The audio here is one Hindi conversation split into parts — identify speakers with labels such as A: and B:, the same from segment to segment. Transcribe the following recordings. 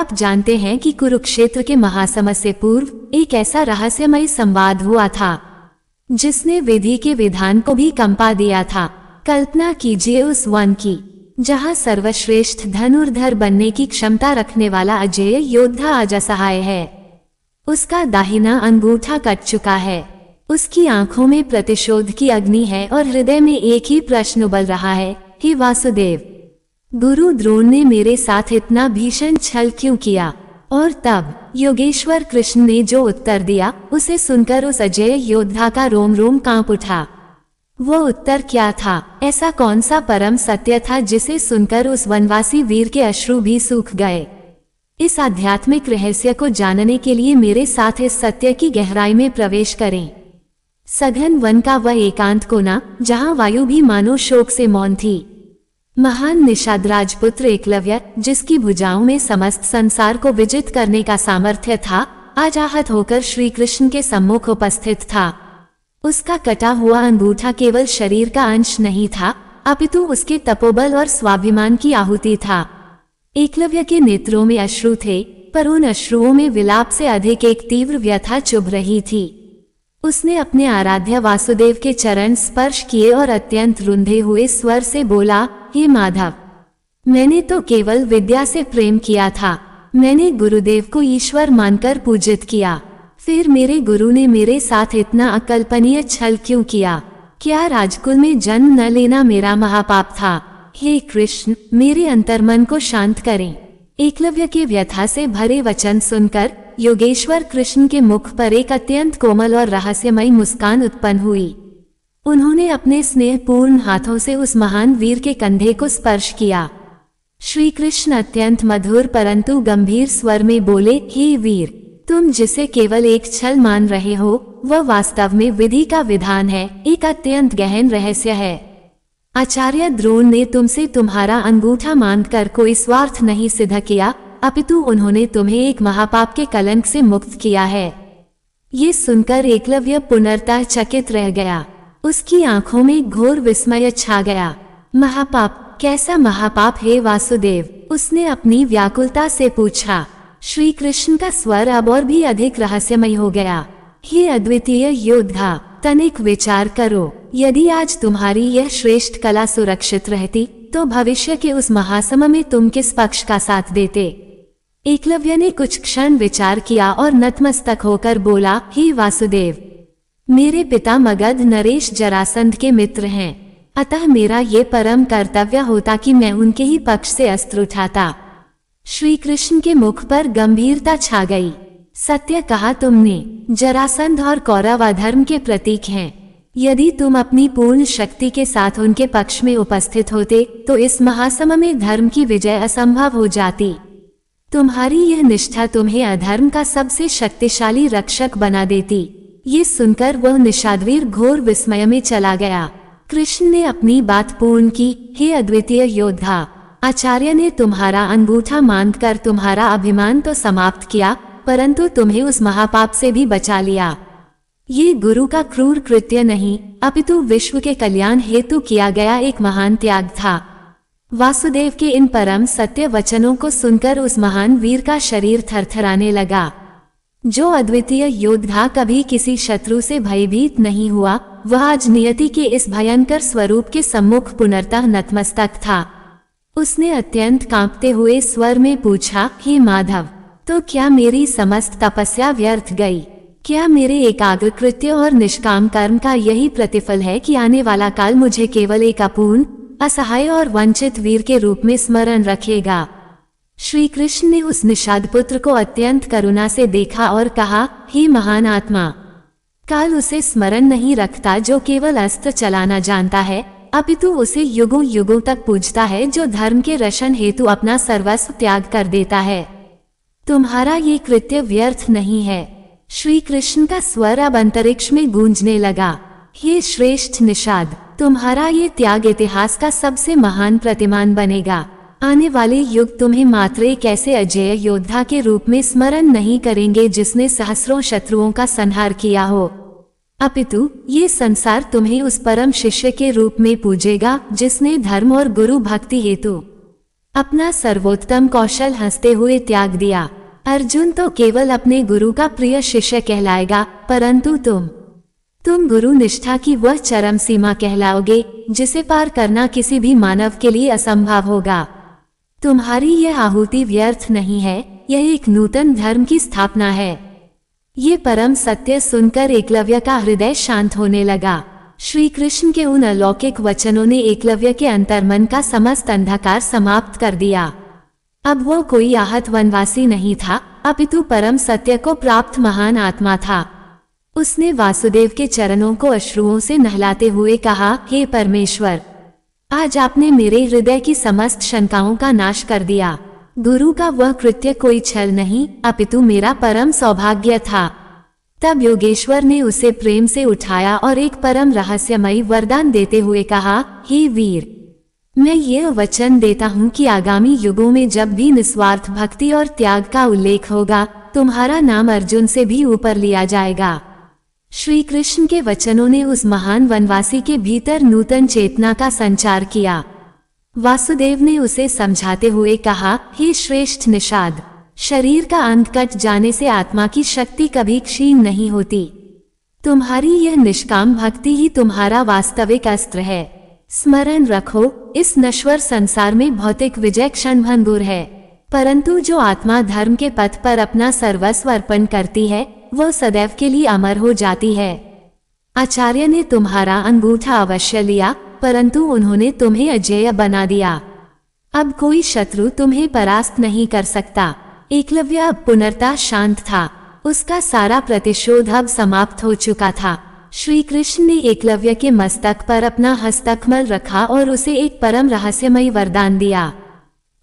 A: आप जानते हैं कि कुरुक्षेत्र के महासमर से पूर्व एक ऐसा रहस्यमय संवाद हुआ था जिसने विधि के विधान को भी कंपा दिया था। कल्पना कीजिए उस वन की जहां सर्वश्रेष्ठ धनुर्धर बनने की क्षमता रखने वाला अजेय योद्धा आज असहाय है। उसका दाहिना अंगूठा कट चुका है, उसकी आंखों में प्रतिशोध की अग्नि है और हृदय में एक ही प्रश्न उबल रहा है, हे वासुदेव, गुरु द्रोण ने मेरे साथ इतना भीषण छल क्यों किया? और तब योगेश्वर कृष्ण ने जो उत्तर दिया, उसे सुनकर उस अजेय योद्धा का रोम रोम कांप उठा। वो उत्तर क्या था? ऐसा कौन सा परम सत्य था जिसे सुनकर उस वनवासी वीर के अश्रु भी सूख गए? इस आध्यात्मिक रहस्य को जानने के लिए मेरे साथ इस सत्य की गहराई में प्रवेश करें। सघन वन का वह एकांत कोना जहां वायु भी मानो शोक से मौन थी। महान निषाद राजपुत्र एकलव्य, जिसकी भुजाओं में समस्त संसार को विजित करने का सामर्थ्य था, आज आहत होकर श्री कृष्ण के सम्मुख उपस्थित था। उसका कटा हुआ अंगूठा केवल शरीर का अंश नहीं था, अपितु उसके तपोबल और स्वाभिमान की आहुति था। एकलव्य के नेत्रों में अश्रु थे, पर उन अश्रुओं में विलाप से अधिक एक तीव्र व्यथा चुभ रही थी। उसने अपने आराध्य वासुदेव के चरण स्पर्श किए और अत्यंत रुंधे हुए स्वर से बोला, हे माधव, मैंने तो केवल विद्या से प्रेम किया था। मैंने गुरुदेव को ईश्वर मानकर पूजित किया, फिर मेरे गुरु ने मेरे साथ इतना अकल्पनीय छल क्यों किया? क्या राजकुल में जन्म न लेना मेरा महापाप था? हे कृष्ण, मेरे अंतर्मन को शांत करें। एकलव्य के व्यथा से भरे वचन सुनकर योगेश्वर कृष्ण के मुख पर एक अत्यंत कोमल और रहस्यमयी मुस्कान उत्पन्न हुई। उन्होंने अपने स्नेहपूर्ण हाथों से उस महान वीर के कंधे को स्पर्श किया। श्री कृष्ण अत्यंत मधुर परंतु गंभीर स्वर में बोले, हे वीर, तुम जिसे केवल एक छल मान रहे हो, वह वास्तव में विधि का विधान है, एक अत्यंत गहन रहस्य है। आचार्य द्रोण ने तुमसे तुम्हारा अंगूठा मांगकर कोई स्वार्थ नहीं सिद्ध किया, अपितु उन्होंने तुम्हें एक महापाप के कलंक से मुक्त किया है। ये सुनकर एकलव्य पुनर्तः चकित रह गया। उसकी आंखों में घोर विस्मय छा गया। महापाप? कैसा महापाप हे वासुदेव? उसने अपनी व्याकुलता से पूछा। श्री कृष्ण का स्वर अब और भी अधिक रहस्यमय हो गया। हे अद्वितीय योद्धा, तनिक विचार करो, यदि आज तुम्हारी यह श्रेष्ठ कला सुरक्षित रहती तो भविष्य के उस महासम में तुम किस पक्ष का साथ देते? एकलव्य ने कुछ क्षण विचार किया और नतमस्तक होकर बोला, हे वासुदेव, मेरे पिता मगध नरेश जरासंध के मित्र हैं, अतः मेरा ये परम कर्तव्य होता कि मैं उनके ही पक्ष से अस्त्र उठाता। श्री कृष्ण के मुख पर गंभीरता छा गई। सत्य कहा तुमने, जरासंध और कौरव अधर्म के प्रतीक हैं। यदि तुम अपनी पूर्ण शक्ति के साथ उनके पक्ष में उपस्थित होते तो इस महासम में धर्म की विजय असंभव हो जाती। तुम्हारी यह निष्ठा तुम्हें अधर्म का सबसे शक्तिशाली रक्षक बना देती। ये सुनकर वह निषादवीर घोर विस्मय में चला गया। कृष्ण ने अपनी बात पूर्ण की, हे अद्वितीय योद्धा, आचार्य ने तुम्हारा अंगूठा मांगकर तुम्हारा अभिमान तो समाप्त किया, परंतु तुम्हें उस महापाप से भी बचा लिया। ये गुरु का क्रूर कृत्य नहीं, अपितु विश्व के कल्याण हेतु किया गया एक महान त्याग था। वासुदेव के इन परम सत्य वचनों को सुनकर उस महान वीर का शरीर थरथराने लगा। जो अद्वितीय योद्धा कभी किसी शत्रु से भयभीत नहीं हुआ, वह आज नियति के इस भयंकर स्वरूप के सम्मुख पुनर्तः नतमस्तक था। उसने अत्यंत कांपते हुए स्वर में पूछा, हे माधव, तो क्या मेरी समस्त तपस्या व्यर्थ गई? क्या मेरे एकाग्र कृत्य और निष्काम कर्म का यही प्रतिफल है कि आने वाला काल मुझे केवल एक अपूर्ण, असहाय और वंचित वीर के रूप में स्मरण रखेगा? श्री कृष्ण ने उस निषाद पुत्र को अत्यंत करुणा से देखा और कहा, हे महान आत्मा, काल उसे स्मरण नहीं रखता जो केवल अस्त्र चलाना जानता है, अपितु उसे युगों युगों तक पूजता है जो धर्म के रक्षण हेतु अपना सर्वस्व त्याग कर देता है। तुम्हारा ये कृत्य व्यर्थ नहीं है। श्री कृष्ण का स्वर अब अंतरिक्ष में गूंजने लगा। हे श्रेष्ठ निषाद, तुम्हारा ये त्याग इतिहास का सबसे महान प्रतिमान बनेगा। आने वाले युग तुम्हें मात्र एक ऐसे अजेय योद्धा के रूप में स्मरण नहीं करेंगे जिसने सहस्रों शत्रुओं का संहार किया हो, अपितु ये संसार तुम्हें उस परम शिष्य के रूप में पूजेगा जिसने धर्म और गुरु भक्ति हेतु अपना सर्वोत्तम कौशल हंसते हुए त्याग दिया। अर्जुन तो केवल अपने गुरु का प्रिय शिष्य कहलाएगा, परंतु तुम गुरु निष्ठा की वह चरम सीमा कहलाओगे जिसे पार करना किसी भी मानव के लिए असंभव होगा। तुम्हारी यह आहुति व्यर्थ नहीं है, यह एक नूतन धर्म की स्थापना है। ये परम सत्य सुनकर एकलव्य का हृदय शांत होने लगा। श्री कृष्ण के उन अलौकिक वचनों ने एकलव्य के अंतर्मन का समस्त अंधकार समाप्त कर दिया। अब वो कोई आहत वनवासी नहीं था, अपितु परम सत्य को प्राप्त महान आत्मा था। उसने वासुदेव के चरणों को अश्रुओं से नहलाते हुए कहा, हे परमेश्वर, आज आपने मेरे हृदय की समस्त शंकाओं का नाश कर दिया। गुरु का वह कृत्य कोई छल नहीं, अपितु मेरा परम सौभाग्य था। तब योगेश्वर ने उसे प्रेम से उठाया और एक परम रहस्यमयी वरदान देते हुए कहा, हे वीर, मैं यह वचन देता हूँ कि आगामी युगों में जब भी निस्वार्थ भक्ति और त्याग का उल्लेख होगा, तुम्हारा नाम अर्जुन से भी ऊपर लिया जाएगा। श्री कृष्ण के वचनों ने उस महान वनवासी के भीतर नूतन चेतना का संचार किया। वासुदेव ने उसे समझाते हुए कहा, हे श्रेष्ठ निषाद, शरीर का अंग कट जाने से आत्मा की शक्ति कभी क्षीण नहीं होती। तुम्हारी यह निष्काम भक्ति ही तुम्हारा वास्तविक अस्त्र है। स्मरण रखो, इस नश्वर संसार में भौतिक विजय क्षणभंगुर है, परंतु जो आत्मा धर्म के पथ पर अपना सर्वस्व अर्पण करती है, वो सदैव के लिए अमर हो जाती है। आचार्य ने तुम्हारा अंगूठा अवश्य लिया, परंतु उन्होंने तुम्हें अजेय बना दिया। अब कोई शत्रु तुम्हें परास्त नहीं कर सकता। एकलव्य अब पुनर्तः शांत था, उसका सारा प्रतिशोध अब समाप्त हो चुका था। श्री कृष्ण ने एकलव्य के मस्तक पर अपना हस्तकमल रखा और उसे एक परम रहस्यमयी वरदान दिया।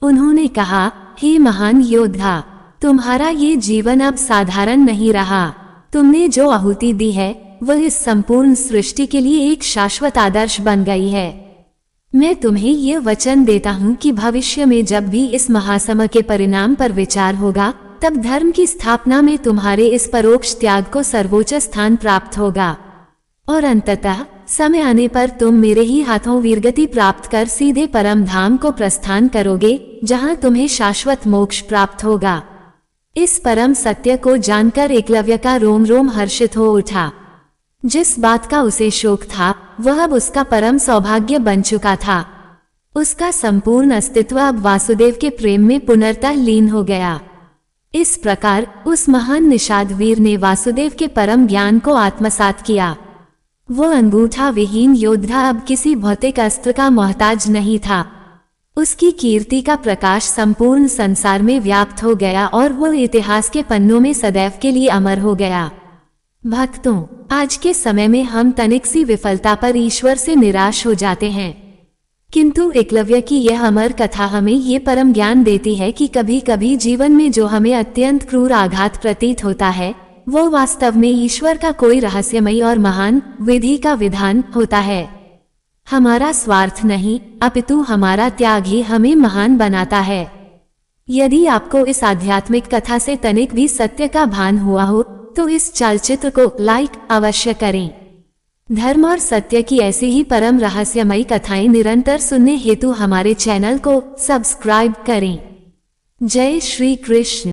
A: उन्होंने कहा, हे महान योद्धा, तुम्हारा ये जीवन अब साधारण नहीं रहा। तुमने जो आहुति दी है वह इस संपूर्ण सृष्टि के लिए एक शाश्वत आदर्श बन गई है। मैं तुम्हें यह वचन देता हूँ कि भविष्य में जब भी इस महासमर के परिणाम पर विचार होगा, तब धर्म की स्थापना में तुम्हारे इस परोक्ष त्याग को सर्वोच्च स्थान प्राप्त होगा और अंततः समय आने पर तुम मेरे ही हाथों वीरगति प्राप्त कर सीधे परम धाम को प्रस्थान करोगे, जहाँ तुम्हें शाश्वत मोक्ष प्राप्त होगा। इस परम सत्य को जानकर एकलव्य का रोम रोम हर्षित हो उठा। जिस बात का उसे शोक था, वह अब उसका परम सौभाग्य बन चुका था। उसका संपूर्ण अस्तित्व अब वासुदेव के प्रेम में पुनर्तः लीन हो गया। इस प्रकार उस महान निषाद वीर ने वासुदेव के परम ज्ञान को आत्मसात किया। वो अंगूठा विहीन योद्धा अब किसी भौतिक अस्त्र का मोहताज नहीं था। उसकी कीर्ति का प्रकाश संपूर्ण संसार में व्याप्त हो गया और वो इतिहास के पन्नों में सदैव के लिए अमर हो गया। भक्तों, आज के समय में हम तनिक सी विफलता पर ईश्वर से निराश हो जाते हैं, किंतु एकलव्य की यह अमर कथा हमें ये परम ज्ञान देती है कि कभी कभी जीवन में जो हमें अत्यंत क्रूर आघात प्रतीत होता है, वो वास्तव में ईश्वर का कोई रहस्यमयी और महान विधि का विधान होता है। हमारा स्वार्थ नहीं, अपितु हमारा त्याग ही हमें महान बनाता है। यदि आपको इस आध्यात्मिक कथा से तनिक भी सत्य का भान हुआ हो, तो इस चलचित्र को लाइक अवश्य करें। धर्म और सत्य की ऐसी ही परम रहस्यमयी कथाएं निरंतर सुनने हेतु हमारे चैनल को सब्सक्राइब करें। जय श्री कृष्ण।